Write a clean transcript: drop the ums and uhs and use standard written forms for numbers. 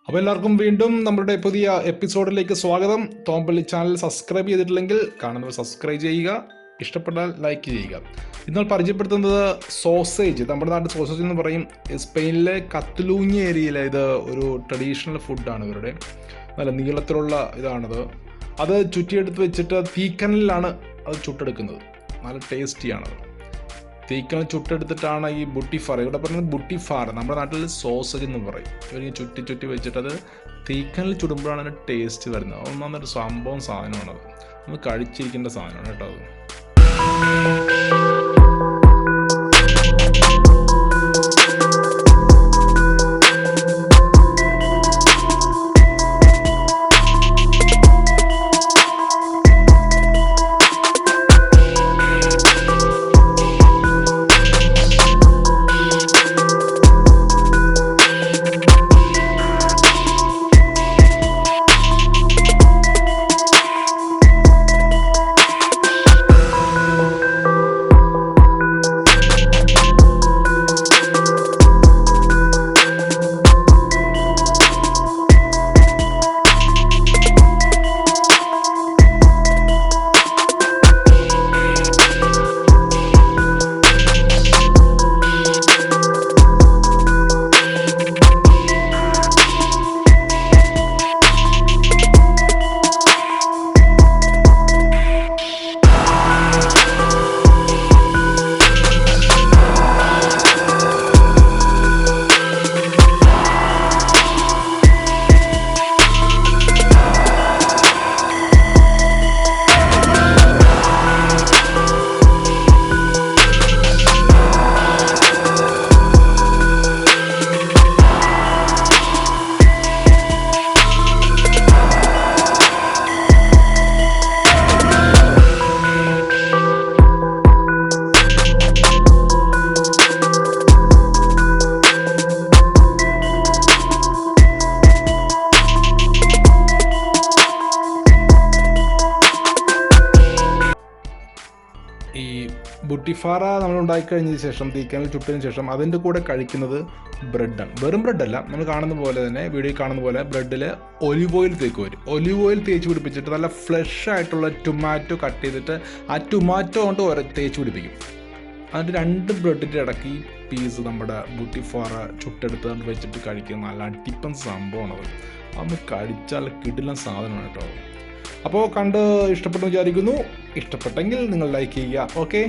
അപ്പോൾ എല്ലാവർക്കും വീണ്ടും നമ്മുടെ പുതിയ എപ്പിസോഡിലേക്ക് സ്വാഗതം. തോമ്പള്ളി ചാനൽ സബ്സ്ക്രൈബ് ചെയ്തിട്ടില്ലെങ്കിൽ കാണുന്നവർ സബ്സ്ക്രൈബ് ചെയ്യുക, ഇഷ്ടപ്പെട്ടാൽ ലൈക്ക് ചെയ്യുക. ഇന്ന് പരിചയപ്പെടുത്തുന്നത് സോസേജ്. നമ്മുടെ നാട്ടിൽ സോസേജ് എന്ന് പറയും. സ്പെയിനിലെ കത്തലൂഞ്ഞ ഏരിയയിലെ ഇത് ഒരു ട്രഡീഷണൽ ഫുഡാണ്. ഇവരുടെ നല്ല നീളത്തിലുള്ള ഇതാണത്. അത് ചുറ്റിയെടുത്ത് വെച്ചിട്ട് തീക്കനലിലാണ് അത് ചുട്ടെടുക്കുന്നത്. നല്ല ടേസ്റ്റിയാണത്. തീക്കനൽ ചുട്ടെടുത്തിട്ടാണ് ഈ ബുട്ടിഫാറ, ഇവിടെ പറയുന്നത് ബുട്ടിഫാറ, നമ്മുടെ നാട്ടിൽ സോസേജ് എന്ന് പറയും. ഇവർ ചുറ്റി വെച്ചിട്ട് അത് തീക്കനൽ ചുടുമ്പോഴാണ് അതിന് ടേസ്റ്റ് വരുന്നത്. ഒന്നാമതൊരു സാധനമാണത്. ഒന്ന് കഴിച്ചിരിക്കേണ്ട സാധനമാണ് കേട്ടോ അത്. ഈ ബുട്ടിഫാറ നമ്മൾ ഉണ്ടാക്കിക്കഴിഞ്ഞതിന് ശേഷം, തീക്കനൽ ചുട്ടതിന് ശേഷം അതിൻ്റെ കൂടെ കഴിക്കുന്നത് ബ്രെഡാണ്. വെറും ബ്രെഡല്ല, നമ്മൾ കാണുന്ന പോലെ തന്നെ, വീഡിയോയിൽ കാണുന്ന പോലെ ബ്രെഡിൽ ഒലിവ് ഓയിൽ തേക്ക് വരും. ഒലിവ് ഓയിൽ തേച്ച് പിടിപ്പിച്ചിട്ട് നല്ല ഫ്ലഷ് ആയിട്ടുള്ള ടൊമാറ്റോ കട്ട് ചെയ്തിട്ട് ആ ടൊമാറ്റോ കൊണ്ട് തേച്ച് പിടിപ്പിക്കും. എന്നിട്ട് 2 ബ്രെഡിൻ്റെ ഇടയ്ക്ക് ഈ പീസ് നമ്മുടെ ബുട്ടിഫാറ ചുട്ടെടുത്ത് വെച്ചിട്ട് കഴിക്കുന്ന നല്ല അടിപ്പൻ സംഭവമാണത്. അതൊന്ന് കഴിച്ചാൽ കിടിലൻ സാധനമാണ് കേട്ടോ. അപ്പോൾ കണ്ട് ഇഷ്ടപ്പെട്ടു വിചാരിക്കുന്നു. ഇഷ്ടപ്പെട്ടെങ്കിൽ നിങ്ങൾ ലൈക്ക് ചെയ്യുക. ഓക്കെ.